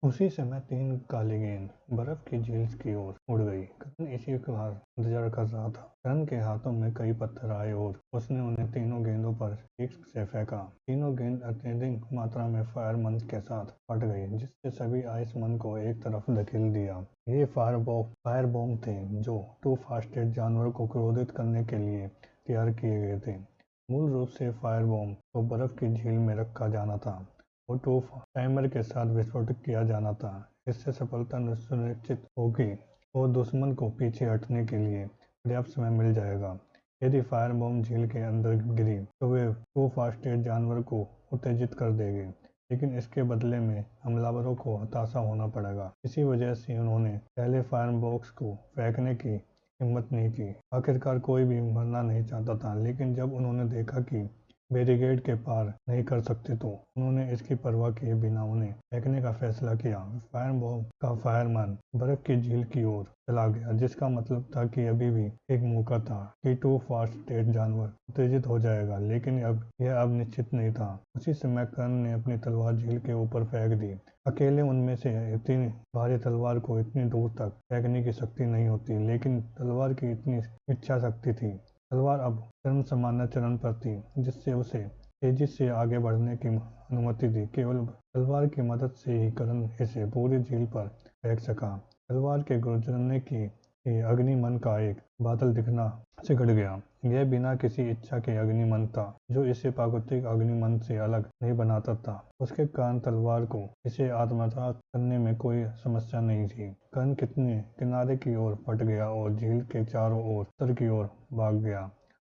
उसी समय 3 काली गेंद बर्फ की झील की ओर उड़ गई। करण इसी का इंतजार कर रहा था। करण के हाथों में कई पत्थर आए और उसने उन्हें तीनों गेंदों पर ठीक से फेंका। तीनों गेंद अत्यधिक मात्रा में फायर मंथ के साथ फट गई, जिससे सभी आइस मन को एक तरफ धकेल दिया। ये फायर बॉम्ब थे जो टू फास्टेड जानवरों को क्रोधित करने के लिए तैयार किए गए थे। मूल रूप से फायर बॉम्ब को बर्फ की झील में रखा जाना था और टू टाइमर के साथ विस्फोट किया जाना था। इससे सफलता सुनिश्चित होगी और दुश्मन को पीछे हटने के लिए पर्याप्त समय मिल जाएगा। यदि फायर बॉम्ब झील के अंदर गिरी तो वे टू फास्टेड जानवर को उत्तेजित कर देगी, लेकिन इसके बदले में हमलावरों को हताशा होना पड़ेगा। इसी वजह से उन्होंने पहले फायर बॉक्स को फेंकने की हिम्मत नहीं की। आखिरकार कोई भी मरना नहीं चाहता था, लेकिन जब उन्होंने देखा कि बैरिकेड के पार नहीं कर सकते तो उन्होंने इसकी परवाह किए बिना उन्हें फेंकने का फैसला किया। फायर बॉम्ब का फायरमैन बर्फ की झील की ओर चला गया, जिसका मतलब था कि अभी भी एक मौका था कि टू फास्टेड जानवर उत्तेजित हो जाएगा, लेकिन यह अब निश्चित नहीं था। उसी समय कर्ण ने अपनी तलवार झील के ऊपर फेंक दी। अकेले उनमें से इतनी भारी तलवार को इतनी दूर तक फेंकने की शक्ति नहीं होती, लेकिन तलवार की इतनी इच्छा शक्ति थी। तलवार अब चरम सामान्य चरण पर थी, जिससे उसे तेजी से आगे बढ़ने की अनुमति दी। केवल तलवार की मदद से ही कर्ण इसे पूरी झील पर फेंक सका। तलवार के गुजरने की अग्निमन का एक बादल दिखना से घट गया। यह बिना किसी इच्छा के अग्निमन था, जो इसे प्राकृतिक अग्निमन से अलग नहीं बनाता था। उसके कारण तलवार को इसे आत्मसात करने में कोई समस्या नहीं थी। कर्ण किनारे की ओर फट गया और झील के चारों ओर उत्तर की ओर भाग गया।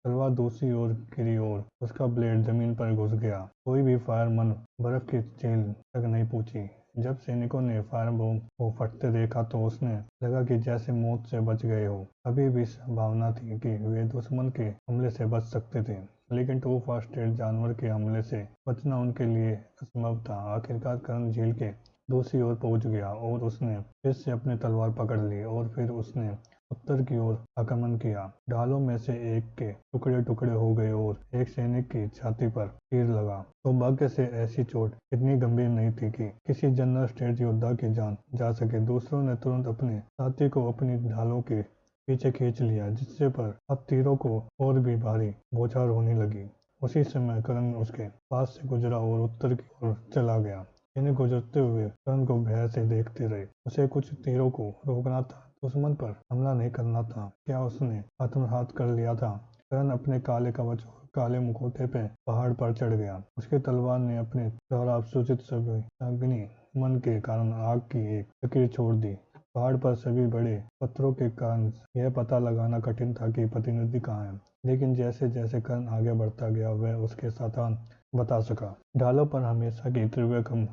तलवार दूसरी ओर गिरी और उसका ब्लेड जमीन पर घुस गया। कोई भी फायरमैन बर्फ की झील तक नहीं पहुंची। जब सैनिकों ने फायर बॉम्ब को फटते देखा तो उसने लगा कि जैसे मौत से बच गए हो। अभी भी भावना थी कि वे दुश्मन के हमले से बच सकते थे, लेकिन टू फास्टेड जानवर के हमले से बचना उनके लिए असंभव था। आखिरकार कर्ण झील के दूसरी ओर पहुंच गया और उसने फिर से अपनी तलवार पकड़ ली और फिर उसने उत्तर की ओर आक्रमण किया। ढालों में से एक के टुकड़े टुकड़े हो गए और एक सैनिक की छाती पर तीर लगा। सौभाग्य से ऐसी चोट इतनी गंभीर नहीं थी कि किसी जनरल स्टेट योद्धा की जान जा सके। दूसरों ने तुरंत अपने साथी को अपनी ढालों के पीछे खींच लिया, जिससे पर अब तीरों को और भी भारी बौछार होने लगी। उसी समय कर्ण उसके पास से गुजरा और उत्तर की ओर चला गया। सैनिक गुजरते हुए कर्ण को भय से देखते रहे। उसे कुछ तीरों को रोकना था, दुश्मन पर हमला नहीं करना था। क्या उसने आत्मघात कर लिया था? कर्ण अपने काले कवच और काले मुखौटे पे पहाड़ पर चढ़ गया। उसकी तलवार ने अपने द्वारा अवशोषित सभी अग्नि मन के कारण आग की एक लकीर छोड़ दी। पहाड़ पर सभी बड़े पत्थरों के कारण यह पता लगाना कठिन था कि प्रतिनिधि कहाँ है, लेकिन जैसे जैसे कर्ण आगे बढ़ता गया वह उसके साधन बता सका। ढालों पर हमेशा की तीव्र कम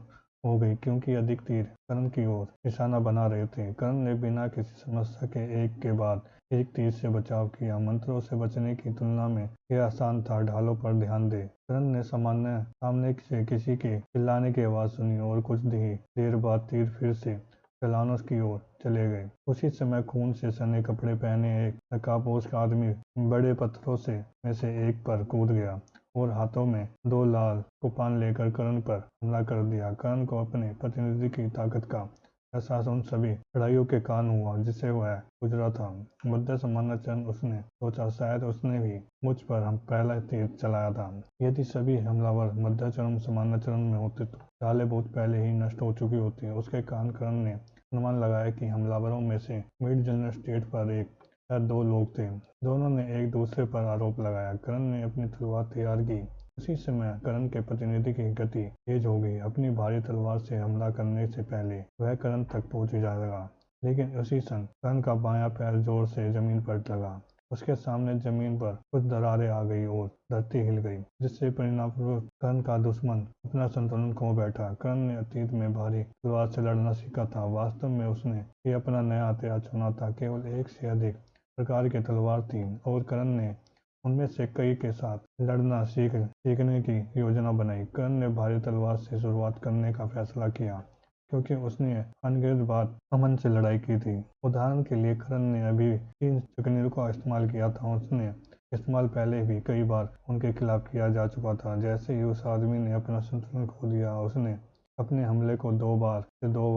हो गई, क्योंकि अधिक तीर कर्ण की ओर निशाना बना रहे थे। कर्ण ने बिना किसी समस्या के एक के बाद एक तीर से बचाव किया। मंत्रों से बचने की तुलना में यह आसान था। ढालों पर ध्यान दे। कर्ण ने सामने से किसी के चिल्लाने की आवाज सुनी और कुछ ही देर बाद तीर फिर से ढलानों की ओर चले गए। उसी समय खून से सने कपड़े पहने एक नकाबपोश आदमी बड़े पत्थरों में से एक पर कूद गया और हाथों में 2 लाल कुपान लेकर कर्ण पर हमला कर दिया। कर्ण को अपने प्रतिनिधि की ताकत का एहसास उन सभी लड़ाइयों के कारण हुआ जिससे वह गुजरा था। मध्य सामान्य चरण उसने सोचा, शायद उसने भी मुझ पर हम पहला तीर चलाया था। यदि सभी हमलावर मध्य चरण सामान्य चरण में होते तो ढालें बहुत पहले ही नष्ट हो चुकी होती। उसके कारण कर्ण ने अनुमान लगाया कि हमलावरों में से मिड जनरल स्टेट पर एक या 2 लोग थे। दोनों ने एक दूसरे पर आरोप लगाया। कर्ण ने अपनी तलवार तैयार की। उसी समय कर्ण के प्रतिनिधि की गति तेज हो गई। अपनी भारी तलवार से हमला करने से पहले वह कर्ण तक पहुंच जाएगा, लेकिन उसी क्षण कर्ण का बायां पैर जोर से जमीन पर लगा। उसके सामने जमीन पर कुछ दरारें आ गई और धरती हिल गई, जिससे परिणामस्वरूप कर्ण का दुश्मन अपना संतुलन खो बैठा। कर्ण ने अतीत में भारी तलवार से लड़ना सीखा था। वास्तव में उसने ये अपना नया हथियार चुना था। केवल एक से अधिक प्रकार की तलवार थी और कर्ण ने उनमें से कई के साथ लड़ना सीखने की योजना बनाई। कर्ण ने भारी तलवार से शुरुआत करने का फैसला किया, क्योंकि उसने अनगिनत बार अमन से लड़ाई की थी। उदाहरण के लिए कर्ण ने अभी 3 तकनीकों का इस्तेमाल किया था। उसने इस्तेमाल पहले भी कई बार उनके खिलाफ किया जा चुका था। जैसे ही उस आदमी ने अपना संतुलन खो दिया, उसने अपने हमले को 2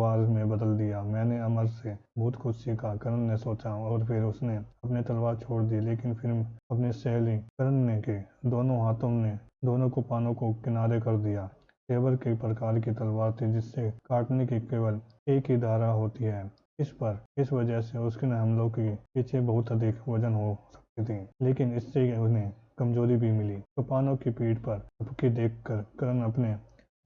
बार में बदल दिया। मैंने अमर से बहुत कुछ सीखा, करण ने सोचा, और फिर उसने अपनी तलवार छोड़ दी। लेकिन फिर अपनी सहेली करण ने के दोनों हाथों ने दोनों कुपानों को किनारे कर दिया। तेवर के प्रकार की तलवार थी जिससे काटने की केवल एक ही धारा होती है। इस वजह से उसके हमलों के पीछे बहुत अधिक वजन हो सकती थी, लेकिन इससे उन्हें कमजोरी भी मिली। कुपानों की पीठ पर टपकी देखकर करण अपने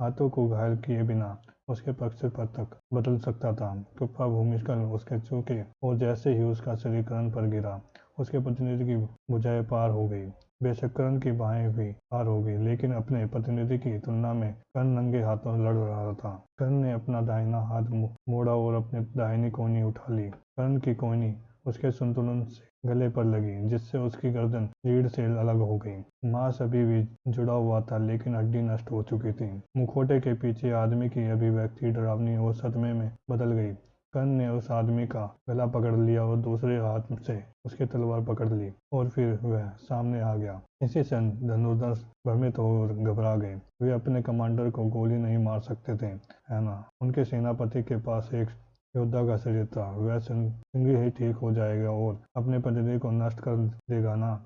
हाथों को घायल किए बिना उसके पक्ष पर तक बदल सकता था। कुप्पा भूमिस्खलन उसके चूके और जैसे ही उसका शरीर करण पर गिरा, उसके प्रतिनिधि की भुजाएं पार हो गई। बेशक करण की बाहें भी पार हो गई, लेकिन अपने प्रतिनिधि की तुलना में करण नंगे हाथों लड़ रहा था। करण ने अपना दाहिना हाथ मोड़ा और अपनी दाहिनी कोहनी उठा ली। करण की कोहनी उसके संतुलन से गले पर लगी, जिससे उसकी गर्दन रीढ़ से अलग हो गई। मांस अभी भी जुड़ा हुआ था, लेकिन हड्डी नष्ट हो चुकी थी। मुखौटे के पीछे आदमी की अभिव्यक्ति डरावनी और सदमे में बदल गई। कर्ण ने उस आदमी का गला पकड़ लिया और दूसरे हाथ से उसकी तलवार पकड़ ली, और फिर वह सामने आ गया। इसी क्षण धनुर्धर भ्रमित और घबरा गए। वे अपने कमांडर को गोली नहीं मार सकते थे, है ना? उनके सेनापति के पास एक योद्धा का शरीर था। वह सिंह ही ठीक हो जाएगा और अपने प्रतिनिधि को नष्ट कर देगा ना?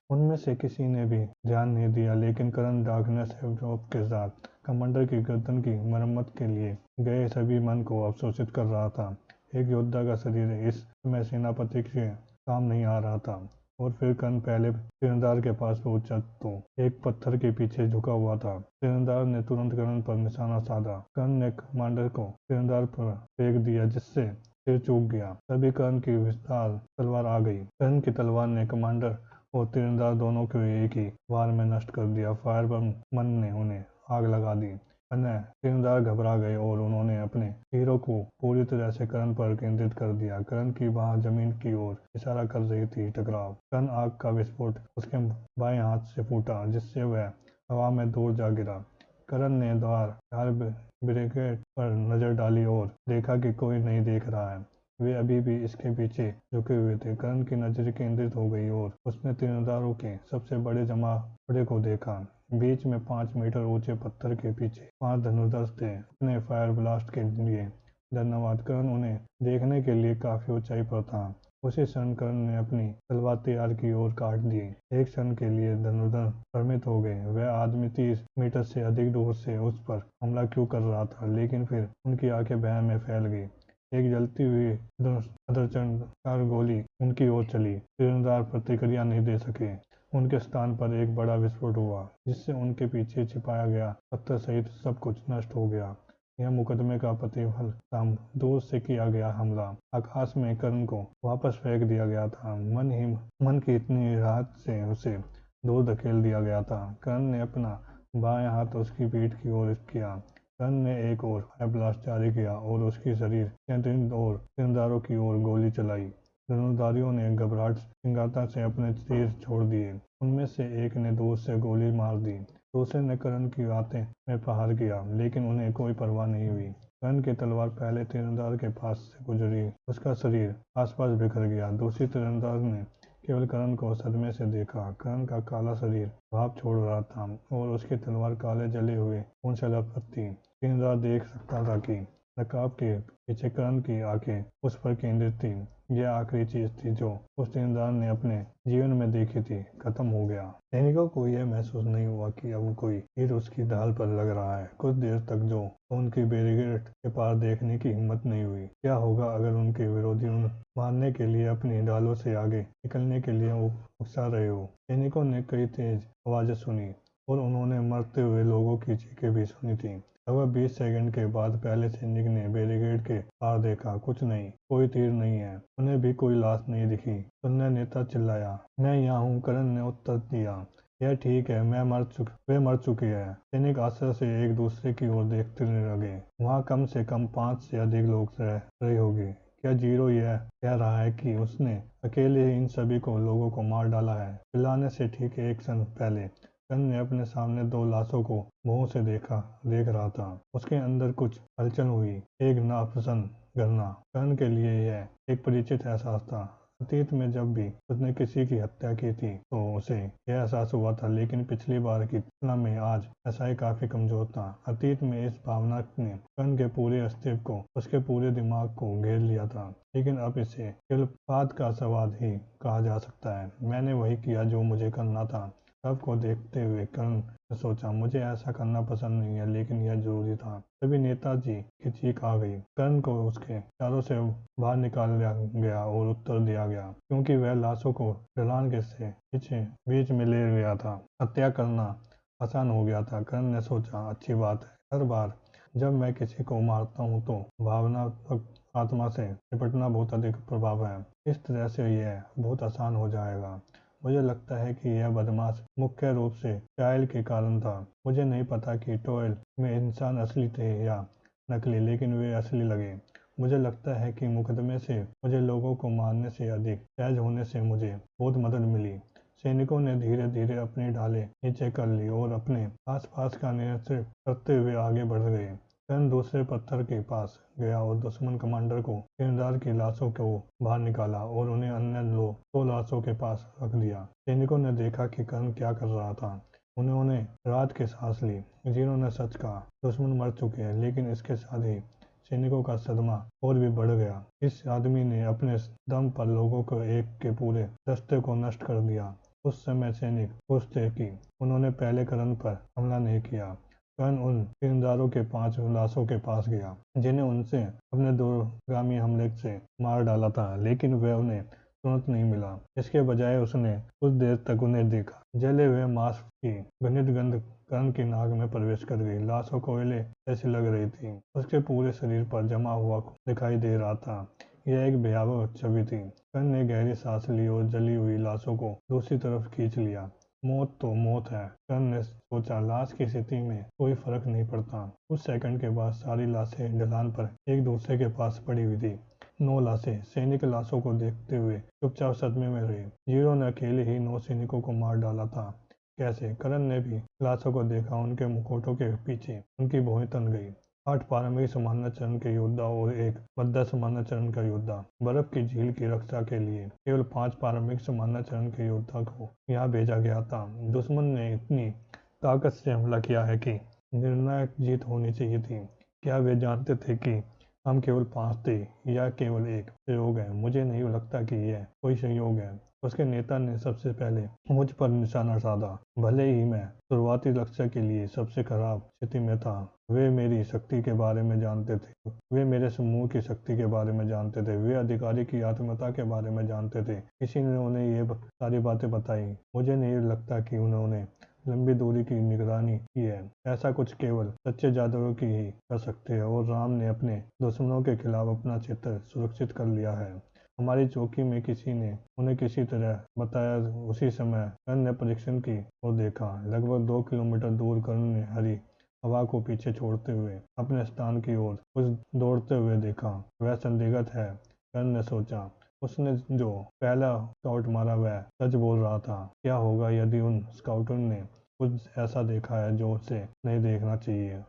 उनमें से किसी ने भी ध्यान नहीं दिया, लेकिन करण डार्कनेस एवजॉब के साथ कमांडर की गर्दन की मरम्मत के लिए गए सभी मन को अवशोषित कर रहा था। एक योद्धा का शरीर इस समय सेनापति के काम नहीं आ रहा था। और फिर कर्ण पहले तीरंदाज के पास पहुंचा तो एक पत्थर के पीछे झुका हुआ था। तीरंदाज ने तुरंत कर्ण पर निशाना साधा। कर्ण ने कमांडर को तीरंदाज पर फेंक दिया, जिससे सिर चूक गया। तभी कर्ण की विशाल तलवार आ गई। कर्ण की तलवार ने कमांडर और तीरंदाज दोनों को एक ही वार में नष्ट कर दिया। फायर पर मन ने उन्हें आग लगा दी। तीरंदाज घबरा गए और उन्होंने अपने तीरों को पूरी तरह से कर्ण पर केंद्रित कर दिया। कर्ण की बाह जमीन की ओर इशारा कर रही थी। टकराव कर्ण आग का विस्फोट उसके बाएं हाथ से फूटा, जिससे वह हवा में दूर जा गिरा। कर्ण ने फायर ब्रिगेड पर नजर डाली और देखा कि कोई नहीं देख रहा है। वे अभी भी इसके पीछे झुके हुए थे। कर्ण की नजर केंद्रित हो गई और उसने तीरंदाजों के सबसे बड़े जमावड़े को देखा। बीच में 5 मीटर ऊंचे पत्थर के पीछे 5 धनुर्धर थे। अपने फायर ब्लास्ट के लिए धन्यवाद। कर्ण उन्हें देखने के लिए काफी ऊंचाई पर था। उसी क्षण कर्ण ने अपनी तलवार तैयार की और काट दी। एक क्षण के लिए धनुर्धर भ्रमित हो गए। वह आदमी 30 मीटर से अधिक दूर से उस पर हमला क्यों कर रहा था, लेकिन फिर उनकी आंखें भय में फैल गई। एक जलती हुई अधरचंडकार गोली उनकी ओर चली। तीरंदाज प्रतिक्रिया नहीं दे सके। उनके स्थान पर एक बड़ा विस्फोट हुआ, जिससे उनके पीछे छिपाया गया पत्थर सहित सब कुछ नष्ट हो गया। यह मुकदमे का प्रतिफल था। दूर से किया गया हमला। आकाश में कर्ण को वापस फेंक दिया गया था। मन की इतनी राहत से उसे दूर धकेल दिया गया था। कर्ण ने अपना बाएं हाथ उसकी पीठ की ओर किया। कर्ण ने एक और फायर ब्लास्ट जारी किया और उसकी शरीर केंद्रित और तीरंदाजों की ओर गोली चलाई। धनुर्धारियों ने घबराहट सिंगारता से अपने तीर छोड़ दिए। उनमें से एक ने दूर से गोली मार दी। दूसरे ने कर्ण की आंतें में प्रहार किया, लेकिन उन्हें कोई परवाह नहीं हुई। कर्ण की तलवार पहले तीरंदाज के पास से गुजरी। उसका शरीर आसपास बिखर गया। दूसरी तीरंदाज ने केवल कर्ण को सदमे से देखा। कर्ण का काला शरीर भाप छोड़ रहा था और उसकी तलवार काले जले हुए खून से लथपथ थी। तीरंदाज देख सकता था कि नकाब के पीछे कर्ण की आंखें उस पर केंद्रित थी। यह आखिरी चीज थी जो उस तीरंदाज ने अपने जीवन में देखी थी। खत्म हो गया। सैनिकों को यह महसूस नहीं हुआ कि अब कोई तीर उसकी ढाल पर लग रहा है। कुछ देर तक जो उनकी बैरिकेड के पार देखने की हिम्मत नहीं हुई। क्या होगा अगर उनके विरोधी उन्हें मारने के लिए अपनी ढालों से आगे निकलने के लिए उकसा रहे हो? सैनिकों ने कई तेज आवाजें सुनी और उन्होंने मरते हुए लोगों की चीखें भी सुनी थी। लगभग 20 सेकंड के बाद पहले सैनिक ने बैरिकेड के पार देखा। कुछ नहीं, कोई तीर नहीं है। उन्हें भी कोई लाश नहीं दिखी। सुनने नेता चिल्लाया, मैं यहाँ हूँ। कर्ण ने उत्तर दिया, यह ठीक है, वे मर चुके हैं। सैनिक आश्चर्य से एक दूसरे की ओर देखते लगे। वहाँ कम से कम 5 से अधिक लोग रह रहे होंगे। क्या जीरो यह कह रहा है कि उसने अकेले ही इन सभी लोगों को मार डाला है? चिल्लाने से ठीक एक क्षण पहले कर्ण ने अपने सामने 2 लाशों को मुंह से देख रहा था। उसके अंदर कुछ हलचल हुई, एक नापसंद गणना। कर्ण के लिए यह एक परिचित एहसास था। अतीत में जब भी उसने किसी की हत्या की थी तो उसे यह एहसास हुआ था, लेकिन पिछली बार की तुलना में आज एहसास काफी कमजोर था। अतीत में इस भावना ने कर्ण के पूरे अस्तित्व को, उसके पूरे दिमाग को घेर लिया था, लेकिन अब इसे केवल बात का स्वाद ही कहा जा सकता है। मैंने वही किया जो मुझे करना था। सबको देखते हुए कर्ण ने सोचा, मुझे ऐसा करना पसंद नहीं है, लेकिन यह जरूरी था। तभी नेताजी की चीख आ गई। कर्ण को उसके चारों से बाहर निकाल लिया गया और उत्तर दिया गया, क्योंकि वह लाशों को ढलान के से पीछे बीच में ले गया था। हत्या करना आसान हो गया था। कर्ण ने सोचा, अच्छी बात है, हर बार जब मैं किसी को मारता हूँ तो भावनात्मक आत्मा से निपटना बहुत अधिक प्रभाव है। इस तरह से यह बहुत आसान हो जाएगा। मुझे लगता है कि यह बदमाश मुख्य रूप से टायल के कारण था। मुझे नहीं पता कि टॉयल में इंसान असली थे या नकली, लेकिन वे असली लगे। मुझे लगता है कि मुकदमे से मुझे लोगों को मारने से अधिक सहज होने से मुझे बहुत मदद मिली। सैनिकों ने धीरे धीरे अपनी ढालें नीचे कर ली और अपने आसपास का नियंत्रण करते हुए आगे बढ़ गए। कर्ण दूसरे पत्थर के पास गया और दुश्मन कमांडर को तीरंदाज की लाशों को बाहर निकाला और उन्हें अन्य दो लाशों के पास रख दिया। सैनिकों ने देखा कि कर्ण क्या कर रहा था। उन्होंने राहत की सांस ली। जिन्होंने सच कहा, दुश्मन मर चुके हैं, लेकिन इसके साथ ही सैनिकों का सदमा और भी बढ़ गया। इस आदमी ने अपने दम पर लोगों को एक के पूरे दस्ते को नष्ट कर दिया। उस समय सैनिक खुश थे कि उन्होंने पहले कर्ण पर हमला नहीं किया। कर्ण उन तीरंदाजों के 5 लाशों के पास गया, जिन्हें उनसे अपने दूरगामी हमले से मार डाला था, लेकिन वह उन्हें तुरंत नहीं मिला। इसके बजाय उसने कुछ देर तक उन्हें देखा। जले हुए मांस की घृणित गंध कर्ण की नाक में प्रवेश कर गई। लाशों कोयले जैसी लग रही थी। उसके पूरे शरीर पर जमा हुआ दिखाई दे रहा था। यह एक भयावह छवि थी। कर्ण ने गहरी सांस ली और जली हुई लाशों को दूसरी तरफ खींच लिया। मौत तो मौत है, कर्ण ने सोचा। लाश की स्थिति में कोई फर्क नहीं पड़ता। कुछ सेकंड के बाद सारी लाशें ढलान पर एक दूसरे के पास पड़ी हुई थी। 9 लाशें। सैनिक लाशों को देखते हुए चुपचाप सदमे में रहे। जीरो ने अकेले ही 9 सैनिकों को मार डाला था। कैसे? कर्ण ने भी लाशों को देखा। उनके मुखौटों के पीछे उनकी भौहें तन गई। 8 प्रारंभिक समानाचरण के योद्धा और एक मध्य समानाचरण का योद्धा। बर्फ की झील की रक्षा के लिए केवल 5 प्रारंभिक समानाचरण के योद्धा को यहाँ भेजा गया था। दुश्मन ने इतनी ताकत से हमला किया है कि निर्णायक जीत होनी चाहिए थी। क्या वे जानते थे कि हम केवल 5 थे या केवल एक संयोग है? मुझे नहीं लगता कि यह कोई संयोग है। उसके नेता ने सबसे पहले मुझ पर निशाना साधा। भले ही मैं शुरुआती लक्ष्य के लिए सबसे खराब स्थिति में था। वे मेरी शक्ति के बारे में जानते थे। वे मेरे समूह की शक्ति के बारे में जानते थे। वे अधिकारी की आत्मीयता के बारे में जानते थे। किसी ने उन्हें ये सारी बातें बताई। मुझे नहीं लगता कि उन्होंने लंबी दूरी की निगरानी की है। ऐसा कुछ केवल सच्चे जादूगर की ही कर सकते हैं, और राम ने अपने दुश्मनों के खिलाफ अपना क्षेत्र सुरक्षित कर लिया है। हमारी चौकी में किसी ने उन्हें किसी तरह बताया। उसी समय कर्ण ने परीक्षण की ओर देखा। लगभग 2 किलोमीटर दूर कर्ण ने हरी हवा को पीछे छोड़ते हुए अपने स्थान की ओर कुछ दौड़ते हुए देखा। वह संदिग्ध है, कर्ण ने सोचा। उसने जो पहला स्काउट मारा वह सच बोल रहा था। क्या होगा यदि उन स्काउटों ने कुछ ऐसा देखा है जो उसे नहीं देखना चाहिए?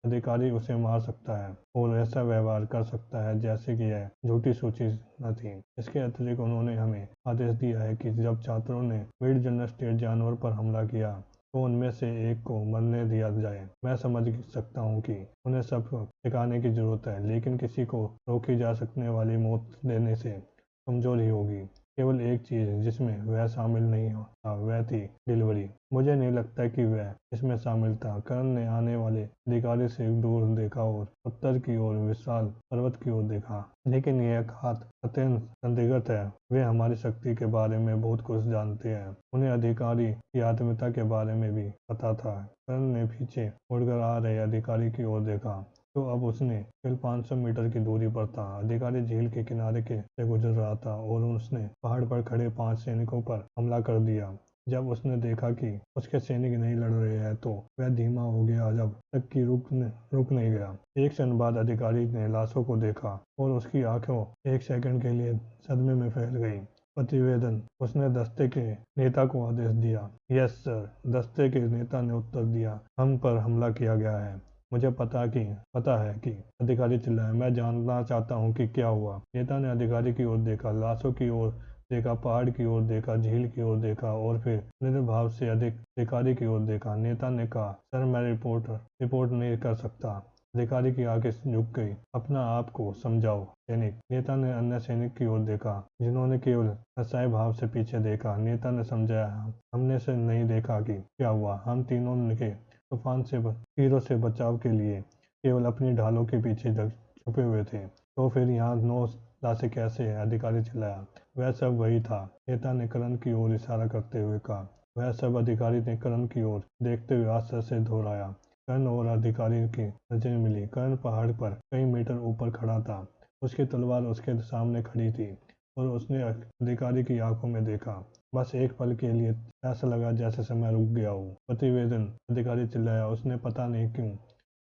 अधिकारी उसे मार सकता है और ऐसा व्यवहार कर सकता है जैसे कि यह झूठी सूची न थी। इसके अतिरिक्त उन्होंने हमें आदेश दिया है कि जब छात्रों ने वेट स्टेट जानवर पर हमला किया तो उनमें से एक को मरने दिया जाए। मैं समझ सकता हूँ कि उन्हें सब सिखाने की जरूरत है, लेकिन किसी को रोकी जा सकने वाली मौत देने से कमजोर ही होगी। केवल एक चीज जिसमें वह शामिल नहीं था वह थी डिलीवरी। मुझे नहीं लगता कि वह इसमें शामिल था। कर्ण ने आने वाले अधिकारी से दूर देखा और उत्तर की ओर विशाल पर्वत की ओर देखा। लेकिन यह घात अत्यंत संदिग्ध है। वे हमारी शक्ति के बारे में बहुत कुछ जानते हैं। उन्हें अधिकारी की आत्मीयता के बारे में भी पता था। कर्ण ने पीछे मुड़कर आ रहे अधिकारी की ओर देखा तो अब उसने केवल 500 मीटर की दूरी पर था। अधिकारी झील के किनारे से गुजर रहा था और उसने पहाड़ पर खड़े 5 सैनिकों पर हमला कर दिया। जब उसने देखा कि उसके सैनिक नहीं लड़ रहे हैं तो वह धीमा हो गया, जब तक कि रुक नहीं गया। एक क्षण बाद अधिकारी ने लाशों को देखा और उसकी आंखों एक सेकंड के लिए सदमे में फैल गई। प्रतिवेदन। उसने दस्ते के नेता को आदेश दिया। यस सर, दस्ते के नेता ने उत्तर दिया। हम पर हमला किया गया है। मुझे पता है कि अधिकारी चिल्लाया। मैं जानना चाहता हूँ कि क्या हुआ। नेता ने अधिकारी की ओर देखा। लाशों की ओर देखा, पहाड़ की ओर देखा, झील की ओर देखा और फिर निर्भाव से अधिकारी की ओर देखा। नेता ने कहा, सर मैं रिपोर्ट नहीं कर सकता। अधिकारी की आंखें झुक गई। अपना आप को समझाओ सैनिक। नेता ने अन्य सैनिक की ओर देखा जिन्होंने केवल हंसाए भाव से पीछे देखा। नेता ने समझाया, हमने से नहीं देखा कि क्या हुआ। हम तीनों के तूफान से तीरों से बचाव के लिए केवल अपनी ढालों के पीछे छुपे हुए थे। तो फिर यहाँ 9 लाशें कैसे है? अधिकारी चिल्लाया। वह सब वही था, नेता ने करण की ओर इशारा करते हुए कहा। वह सब? अधिकारी ने करण की ओर देखते हुए आश्चर्य से दोहराया। कर्ण और अधिकारी की नजरें मिली। कर्ण पहाड़ पर कई मीटर ऊपर खड़ा था। उसकी तलवार उसके सामने खड़ी थी और उसने अधिकारी की आंखों में देखा। बस एक पल के लिए ऐसा लगा जैसे समय रुक गया हो। प्रतिवेदन, अधिकारी चिल्लाया। उसने पता नहीं क्यों,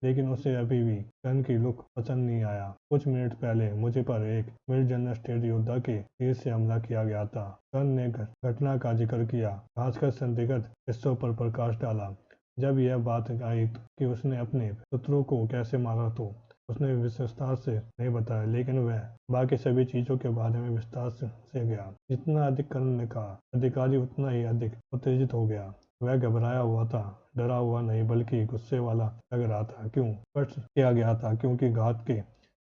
लेकिन उसे अभी भी कर्ण की लुक पसंद नहीं आया। कुछ मिनट पहले मुझे पर एक मिड जनरल स्टेट योद्धा के तीर से हमला किया गया था। कर्ण ने घटना का जिक्र किया, खासकर संदिग्ध हिस्सों पर प्रकाश डाला। जब यह बात आई कि उसने अपने शत्रु को कैसे मारा तो उसने विस्तार से नहीं बताया, लेकिन वह बाकी सभी चीजों के बारे में विस्तार से गया। जितना अधिक कर्ण ने कहा, अधिकारी उतना ही अधिक उत्तेजित हो गया। वह घबराया हुआ था, डरा हुआ नहीं बल्कि गुस्से वाला लग रहा था। क्यों स्पष्ट किया गया था? क्योंकि घात के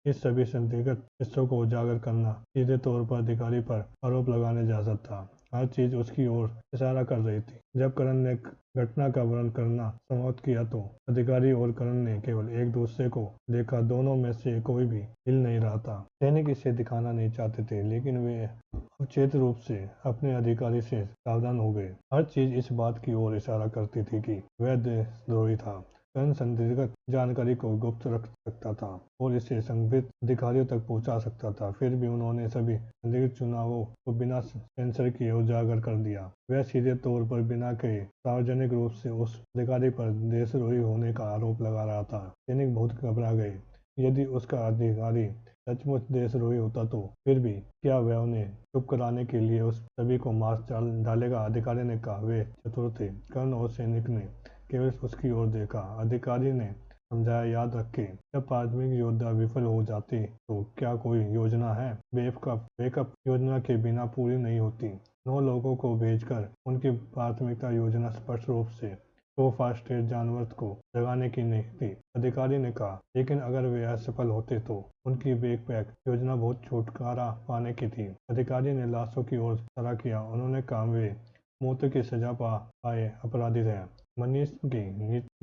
इस सभी संदिग्ध हिस्सों को उजागर करना सीधे तौर पर अधिकारी पर आरोप लगाने जैसा था। हर चीज उसकी ओर इशारा कर रही थी। जब करण ने घटना का वर्णन करना समाप्त किया तो अधिकारी और करण ने केवल एक दूसरे को देखा। दोनों में से कोई भी हिल नहीं रहा था। सैनिक इसे दिखाना नहीं चाहते थे, लेकिन वे अवचेत रूप से अपने अधिकारी से सावधान हो गए। हर चीज इस बात की ओर इशारा करती थी कि वह देशद्रोही था। कर्ण संदिग्ध जानकारी को गुप्त रख सकता था और इसे संबंधित अधिकारियों तक पहुंचा सकता था। फिर भी उन्होंने सभी संदिग्ध चुनावों को बिना सेंसर किए उजागर कर दिया। वह सीधे तौर पर बिना कहे सार्वजनिक रूप से उस अधिकारी पर देशद्रोही होने का आरोप लगा रहा था। सैनिक बहुत घबरा गए। यदि उसका अधिकारी सचमुच देशद्रोही होता तो फिर भी क्या वह उन्हें चुप कराने के लिए उस सभी को मार डालेगा? अधिकारी ने कहा, वे चतुर थे। कर्ण और सैनिक ने केवल उसकी ओर देखा। अधिकारी ने समझाया, याद रखें, जब प्राथमिक योद्धा विफल हो जाते तो क्या कोई योजना है? बैकअप योजना के बिना पूरी नहीं होती। 9 लोगों को भेजकर उनकी प्राथमिकता योजना स्पष्ट रूप से फास्टेड जानवर को जगाने की नहीं थी। अधिकारी ने कहा, लेकिन अगर वे असफल होते तो उनकी बैकपैक योजना बहुत छुटकारा पाने की थी। अधिकारी ने लाशों की ओर इशारा किया। उन्होंने कहा, वे मौत की सजा पाए अपराधी थे। मनीष की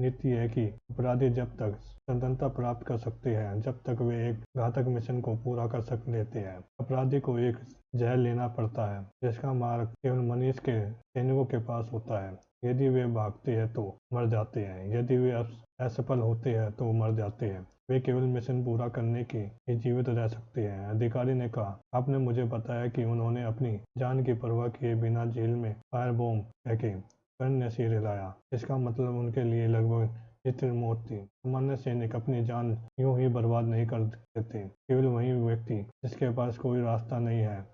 नीति है कि अपराधी जब तक स्वतंत्रता प्राप्त कर सकते हैं, जब तक वे एक घातक मिशन को पूरा कर लेते हैं। अपराधी को एक जहर लेना पड़ता है जिसका मार्ग केवल मनीष के सैनिकों के पास होता है। यदि वे भागते हैं तो मर जाते हैं, यदि वे असफल होते हैं तो मर जाते हैं। वे केवल मिशन पूरा करने के लिए जीवित रह सकते हैं। अधिकारी ने कहा, आपने मुझे बताया कि उन्होंने अपनी जान की परवाह किए बिना झील में फायर बॉम्ब फेंके। कर्ण ने सिर हिलाया। इसका मतलब उनके लिए लगभग निश्चित मौत थी। सामान्य सैनिक अपनी जान यूं ही बर्बाद नहीं कर देते। केवल वही व्यक्ति जिसके पास कोई रास्ता नहीं है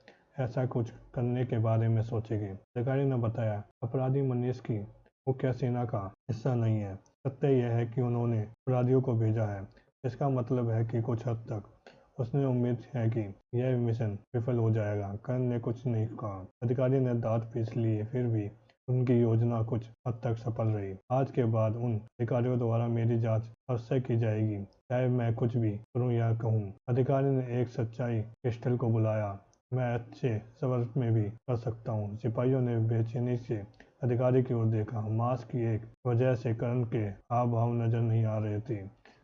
ऐसा कुछ करने के बारे में सोचेंगे। अधिकारी ने बताया, अपराधी मनीष की मुख्य सेना का हिस्सा नहीं है। सत्य यह है कि उन्होंने अपराधियों को भेजा है। इसका मतलब है कि कुछ हद तक उसने उम्मीद है कि यह मिशन विफल हो जाएगा। कर्ण ने कुछ नहीं कहा। अधिकारी ने दांत पीस लिए। फिर भी उनकी योजना कुछ हद तक सफल रही। आज के बाद उन अधिकारियों द्वारा मेरी जांच अवश्य की जाएगी, चाहे मैं कुछ भी करूं या कहूं। अधिकारी ने एक सच्चाई क्रिस्टल को बुलाया। मैं अच्छे सबर में भी कर सकता हूँ। सिपाहियों ने बेचैनी से अधिकारी की ओर देखा। मास्क की एक वजह से कर्ण के हाव भाव नजर नहीं आ रहे थे।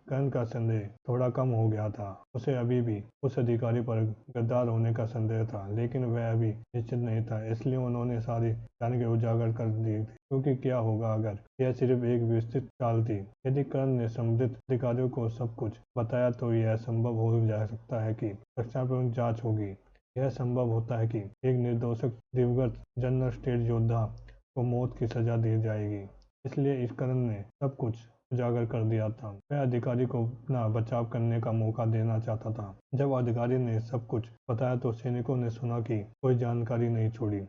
कर्ण का संदेह थोड़ा कम हो गया था। उसे अभी भी उस अधिकारी पर गद्दार होने का संदेह था, लेकिन वह अभी निश्चित नहीं था। इसलिए उन्होंने सारी जानकारी उजागर कर दी थी। क्योंकि क्या होगा अगर यह सिर्फ एक विस्तृत चाल थी? यदि कर्ण ने संबंधित अधिकारियों को सब कुछ बताया तो यह संभव हो जा सकता है कि रक्षात्मक जांच होगी। यह संभव होता है कि एक निर्दोषक दिवंगत जनरल स्टेट योद्धा को मौत की सजा दी जाएगी। इसलिए इस कर्ण ने सब कुछ उजागर कर दिया था। वह अधिकारी को अपना बचाव करने का मौका देना चाहता था। जब अधिकारी ने सब कुछ बताया तो सैनिकों ने सुना कि कोई जानकारी नहीं छोड़ी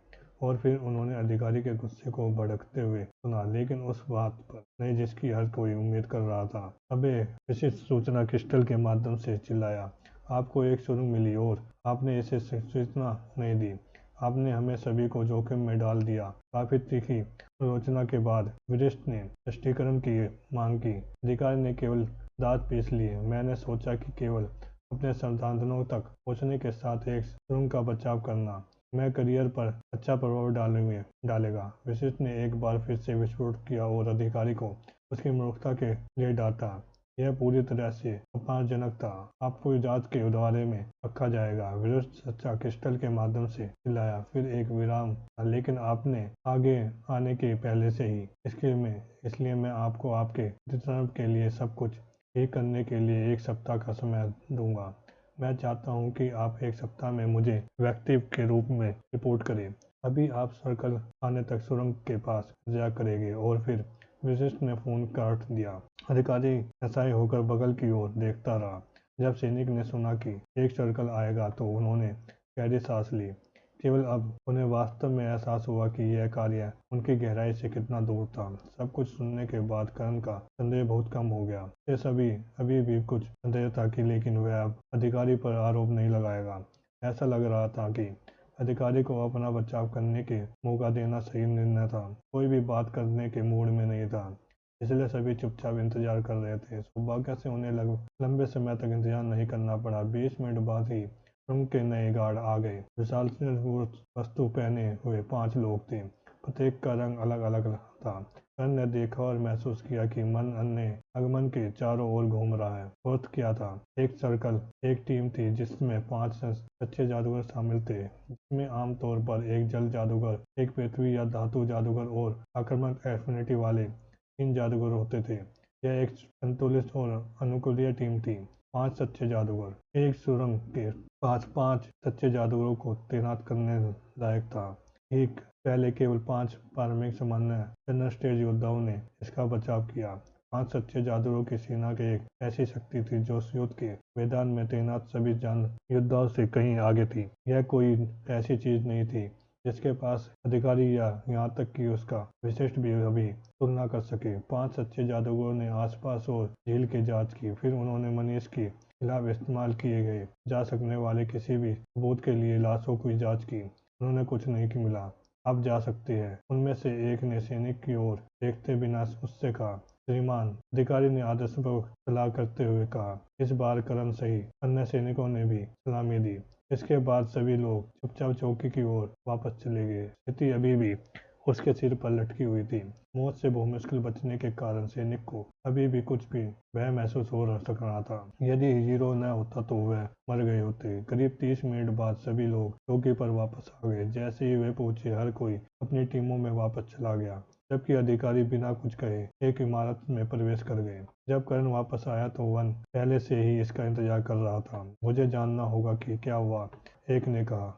और फिर उन्होंने अधिकारी के गुस्से को भड़कते हुए सुना, लेकिन उस बात पर नहीं जिसकी हर कोई उम्मीद कर रहा था। अब विशिष्ट सूचना क्रिस्टल के माध्यम से चिल्लाया, आपको एक सुरंग मिली और आपने इसे सूचना नहीं दी। आपने हमें सभी को जोखिम में डाल दिया। काफी तीखी आलोचना के बाद वरिष्ठ ने स्पष्टीकरण की मांग की। अधिकारी ने केवल दांत पीस लिए। मैंने सोचा कि केवल अपने संसाधनों तक पहुंचने के साथ एक सुरंग का बचाव करना मैं करियर पर अच्छा प्रभाव डालेगा। वशिष्ठ ने एक बार फिर से विस्फोट किया और अधिकारी को उसकी मूर्खता के लिए डांटा। यह पूरी तरह से अपमानजनक था। आपको जांच के दायरे में रखा जाएगा। विरुद्ध सच्चा क्रिस्टल के माध्यम से चिल्लाया। फिर एक विराम था, लेकिन आपने आगे आने के पहले से ही इसलिए मैं आपको आपके प्रतिशत के लिए सब कुछ ठीक करने के लिए 1 सप्ताह का समय दूंगा। मैं चाहता हूं कि आप 1 सप्ताह में मुझे व्यक्ति के रूप में रिपोर्ट करें। अभी आप सर्कल आने तक सुरंग के पास इंतजार करेंगे। और फिर विशिष्ट ने फोन काट दिया। अधिकारी ऐसा होकर बगल की ओर देखता रहा। जब सैनिक ने सुना कि एक सर्कल आएगा तो उन्होंने गहरी सांस ली। केवल अब उन्हें वास्तव में एहसास हुआ कि यह कार्य उनकी गहराई से कितना दूर था। सब कुछ सुनने के बाद करण का संदेह बहुत कम हो गया। ये सभी अभी भी कुछ संदेह था कि लेकिन वह अब अधिकारी पर आरोप नहीं लगाएगा। ऐसा लग रहा था कि अधिकारी को अपना बचाव करने के मौका देना सही निर्णय था। कोई भी बात करने के मूड में नहीं था, इसलिए सभी चुपचाप इंतजार कर रहे थे। सौभाग्य से उन्हें लंबे समय तक इंतजार नहीं करना पड़ा। 20 मिनट बाद ही रूम के नए गार्ड आ गए। विशाल वस्तु पहने हुए 5 लोग थे। प्रत्येक का रंग अलग अलग था। करण ने देखा और महसूस किया कि मन अन्य आगमन के चारों ओर घूम रहा है। अर्थ क्या था? एक सर्कल एक टीम थी जिसमें 5 सच्चे जादूगर शामिल थे, जिसमें आमतौर पर एक जल जादूगर, एक पृथ्वी या धातु जादूगर और आक्रामक एफिनिटी वाले 3 जादूगर होते थे। यह एक संतुलित और अनुकूलीय टीम थी। 5 सच्चे जादूगर। एक सुरंग के पास 5 सच्चे जादूगरों को तैनात करने लायक था। ठीक पहले केवल 5 प्रारंभिक सामान्य जनरल स्टेज योद्धाओं ने इसका बचाव किया। 5 सच्चे जादूगरों की सेना की एक ऐसी शक्ति थी जो युद्ध के मैदान में तैनात सभी योद्धाओं से कहीं आगे थी। यह कोई ऐसी चीज नहीं थी जिसके पास अधिकारी या यहाँ तक कि उसका विशिष्ट भी अभी तुलना कर सके। 5 सच्चे जादूगरों ने आसपास और झील की जांच की। फिर उन्होंने मनीष के खिलाफ इस्तेमाल किए गए जा सकने वाले किसी भी सबूत के लिए लाशों की जांच की। उन्होंने कुछ नहीं मिला। आप जा सकते हैं। उनमें से एक ने सैनिक की ओर देखते बिना उससे कहा। श्रीमान, अधिकारी ने आदर्शपूर्वक सलाह करते हुए कहा। इस बार करण सही। अन्य सैनिकों ने भी सलामी दी। इसके बाद सभी लोग चुपचाप चौकी की ओर वापस चले गए। स्थिति अभी भी उसके सिर पर लटकी हुई थी। मौत से बहुमुश्किल बचने के कारण सैनिक को अभी भी कुछ भी भय महसूस हो सक रहा था। यदि हीरो न होता तो वह मर गए होते। करीब 30 मिनट बाद सभी लोग चौकी पर वापस आ गए। जैसे ही वे पहुंचे, हर कोई अपनी टीमों में वापस चला गया, जबकि अधिकारी बिना कुछ कहे एक इमारत में प्रवेश कर गए। जब करण वापस आया तो वन पहले से ही इसका इंतजार कर रहा था। मुझे जानना होगा कि क्या हुआ, एक ने कहा।